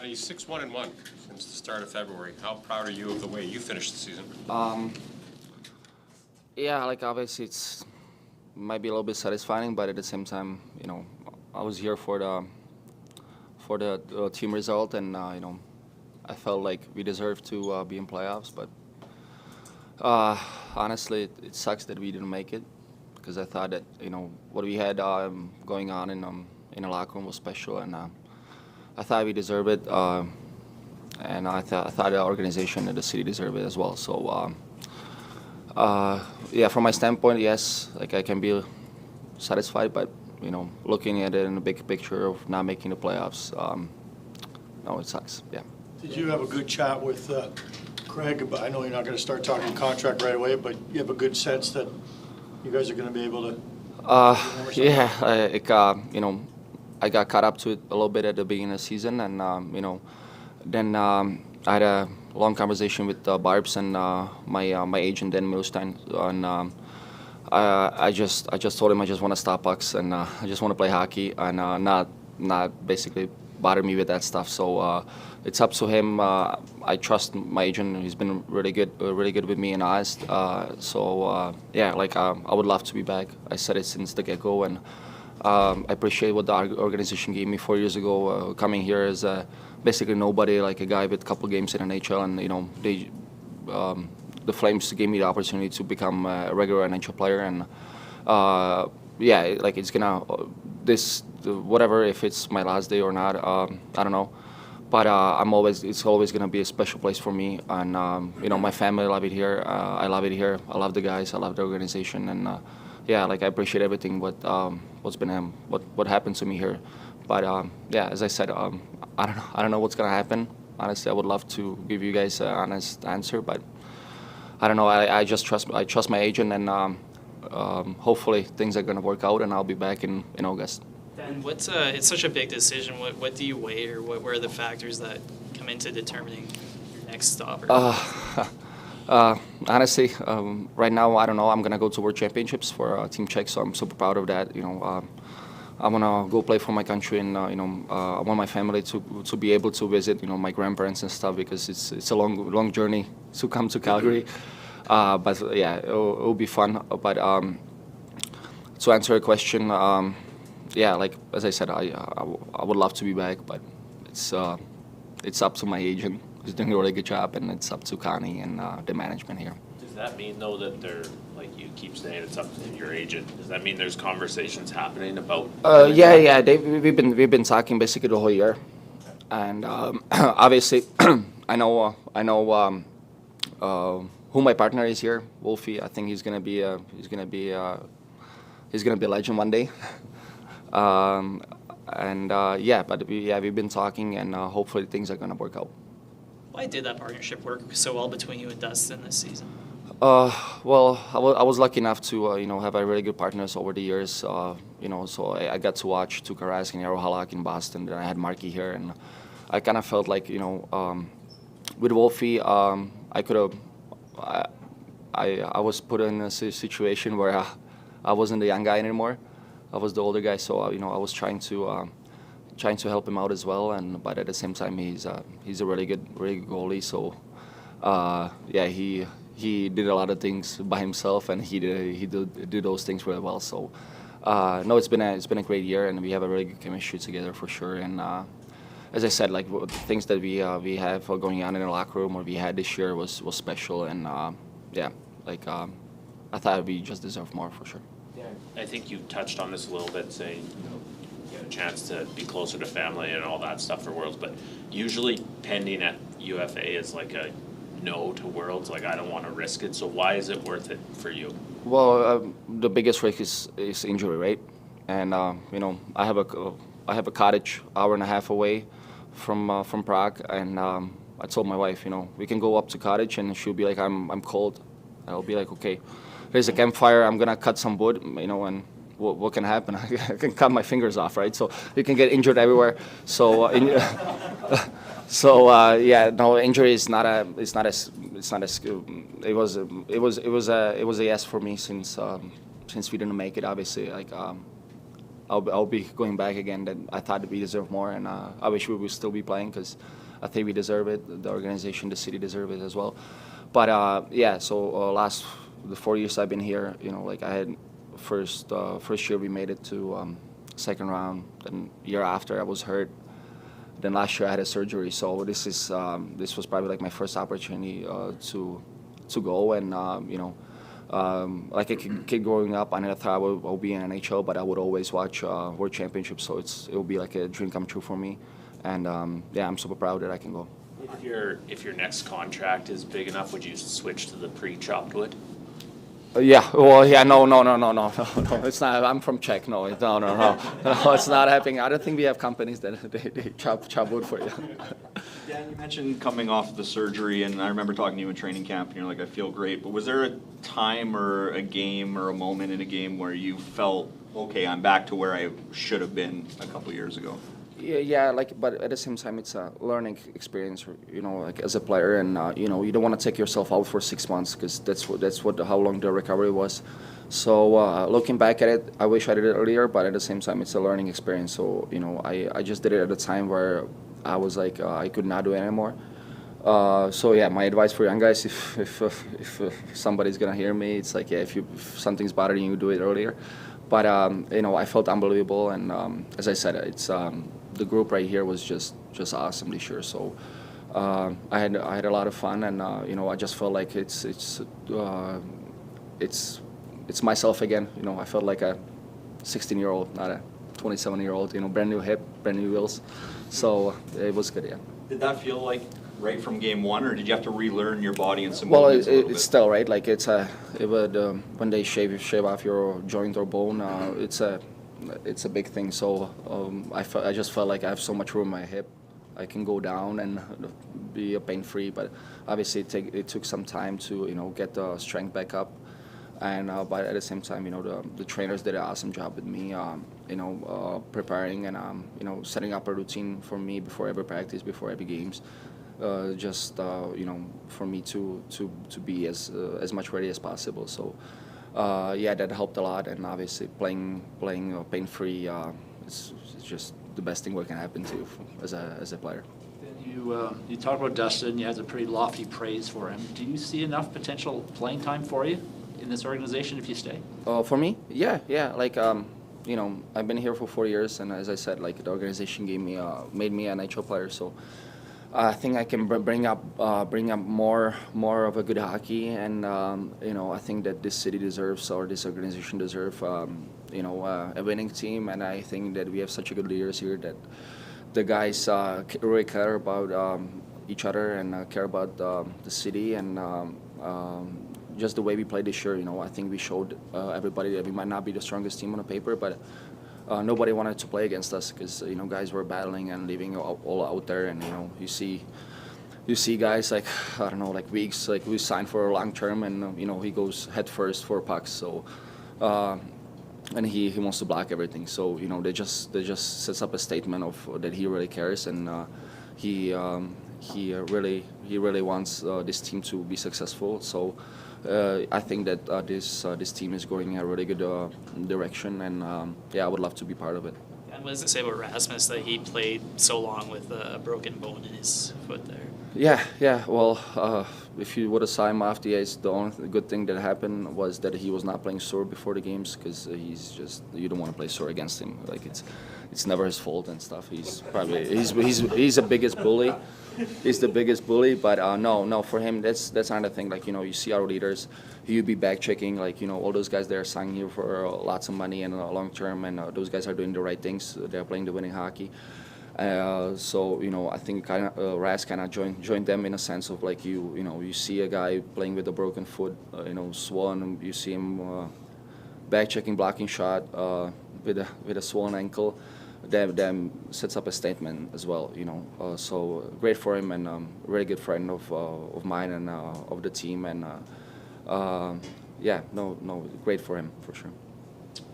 He's 6-1-1 since the start of February. How proud are you of the way you finished the season? Yeah, like obviously it's might be a little bit satisfying, but at the same time, I was here for the team result, and I felt like we deserved to be in playoffs. But honestly, it sucks that we didn't make it because I thought that what we had going on in the locker room was special, and I thought we deserved it, and I thought the organization and the city deserved it as well. So. Yeah, from my standpoint, yes, like I can be satisfied, but looking at it in the big picture of not making the playoffs, no, it sucks. Yeah. Did you have a good chat with Craig? I know you're not going to start talking contract right away, but you have a good sense that you guys are going to be able to. Yeah, I got caught up to it a little bit at the beginning of the season, and then I had a long conversation with Barbs and my agent Dan Milstein, and I just told him I just want to stop pucks and I just want to play hockey and not basically bother me with that stuff. So it's up to him. I trust my agent. He's been really good with me and honest. Yeah, like I would love to be back. I said it since the get-go, and I appreciate what the organization gave me 4 years ago. Coming here as basically nobody, like a guy with a couple games in NHL, and the Flames gave me the opportunity to become a regular NHL player, and yeah, like it's gonna whatever, if it's my last day or not, I don't know, but it's always gonna be a special place for me, and my family love it here. I love it here. I love the guys. I love the organization, and yeah, like I appreciate everything what happened to me here. But yeah, as I said, I don't know what's gonna happen. Honestly, I would love to give you guys an honest answer, but I don't know. I just trust my agent, and hopefully things are gonna work out, and I'll be back in August. And it's such a big decision. What do you weigh, or what are the factors that come into determining your next stop? Honestly, right now I don't know. I'm gonna go to World Championships for Team Czech, so I'm super proud of that. I want to go play for my country, and I want my family to be able to visit my grandparents and stuff, because it's a long journey to come to Calgary. But yeah, it'll be fun. But to answer your question, yeah, like as I said, I would love to be back, but it's up to my agent. He's doing a really good job, and it's up to Connie and the management here. Does that mean, though, that they're, like you keep saying, it's up to your agent? Does that mean there's conversations happening about? Yeah. We've been talking basically the whole year, and obviously, I know who my partner is here, Wolfie. I think he's gonna be a legend one day. Yeah, but we've been talking, and hopefully things are gonna work out. Why did that partnership work so well between you and Dustin this season? Well, I was lucky enough to have a really good partners over the years. So I got to watch Tuukka Rask and Jaro Halak in Boston. Then I had Marky here, and I kind of felt like with Wolfie, I could have. I was put in a situation where I wasn't the young guy anymore. I was the older guy, so I was trying to help him out as well, but at the same time he's a really good goalie. So yeah, he did a lot of things by himself, and he did those things really well. So no, it's been a great year, and we have a really good chemistry together for sure. And as I said, like the things that we have going on in the locker room, or we had this year, was special, and yeah, like I thought we just deserve more for sure. Yeah, I think you touched on this a little bit, saying get a chance to be closer to family and all that stuff for Worlds, but usually pending at UFA is like a no to Worlds. Like, I don't want to risk it. So why is it worth it for you? Well, the biggest risk is injury, right? And I have a cottage hour and a half away from Prague, and I told my wife, we can go up to cottage, and she'll be like, I'm cold. I'll be like, okay, there's a campfire. I'm gonna cut some wood, and what can happen? I can cut my fingers off, right? So you can get injured everywhere. So yeah, no, injury is not a. It's not as. It was a yes for me since we didn't make it. Obviously, like I'll be going back again. That I thought we deserve more, and I wish we would still be playing because I think we deserve it. The organization, the city deserve it as well. But yeah, so the 4 years I've been here, like I had first year we made it to second round. Then year after I was hurt. Then last year I had a surgery. So this was probably like my first opportunity to go and like a kid growing up, I never thought I would be in NHL, but I would always watch World Championships. So it will be like a dream come true for me. And yeah, I'm super proud that I can go. If your next contract is big enough, would you switch to the pre-chopped wood? Yeah, well, yeah, no, it's not. I'm from Czech. No, it's not happening. I don't think we have companies that they chop wood for you. Dan, you mentioned coming off the surgery, and I remember talking to you in training camp, and you're like, I feel great. But was there a time or a game or a moment in a game where you felt, okay, I'm back to where I should have been a couple years ago? Yeah, like, but at the same time, it's a learning experience, like as a player, and you don't want to take yourself out for 6 months because that's how long the recovery was. So looking back at it, I wish I did it earlier, but at the same time, it's a learning experience. So I just did it at a time where I was like I could not do it anymore. So yeah, my advice for young guys, if somebody's gonna hear me, it's like, yeah, if something's bothering you, do it earlier. But I felt unbelievable, and as I said, it's the group right here was just awesome this year. So I had a lot of fun, and I just felt like it's myself again. I felt like a 16-year-old, not a 27-year-old. Brand new hip, brand new wheels. So it was good, yeah. Did that feel like right from game one, or did you have to relearn your body and some Well, movements a little it's bit? still right. Like it would when they shave off your joint or bone, it's a big thing. So I just felt like I have so much room in my hip. I can go down and be pain-free, but obviously it took some time to get the strength back up. And but at the same time, the trainers did an awesome job with me, preparing and setting up a routine for me before every practice, before every games. For me to be as much ready as possible. So yeah, that helped a lot, and obviously playing pain-free, it's just the best thing that can happen to you as a player. You talk about Dustin. You had a pretty lofty praise for him. Do you see enough potential playing time for you in this organization if you stay? For me, yeah. Like I've been here for 4 years, and as I said, like the organization made me an NHL player. So I think I can bring up more of a good hockey, and I think that this city deserves, or this organization deserves, a winning team, and I think that we have such a good leaders here that the guys really care about each other and care about the city, and just the way we played this year. I think we showed everybody that we might not be the strongest team on the paper, but nobody wanted to play against us because guys were battling and leaving all out there, and you see guys like like Weeks, like we signed for a long term, and he goes head first for pucks, so and he wants to block everything, so they just sets up a statement of that he really cares, and he really wants this team to be successful. So I think that this team is going in a really good direction, and yeah, I would love to be part of it. And what does it say about Rasmus that he played so long with a broken bone in his foot there? Yeah. Well, if you would have saw him off the ice, the only good thing that happened was that he was not playing sore before the games, because you don't want to play sore against him. Like it's never his fault and stuff. He's the biggest bully. He's the biggest bully, but no, for him that's another thing. Like you see our leaders, he'll be back checking. Like all those guys there are signing here for lots of money and long term, and those guys are doing the right things. They're playing the winning hockey. So I think Raz kind of joined them in a sense of like you see a guy playing with a broken foot, swollen. You see him back checking, blocking shot with a swollen ankle. That sets up a statement as well, so great for him, and really good friend of mine and of the team, and yeah, no, great for him for sure.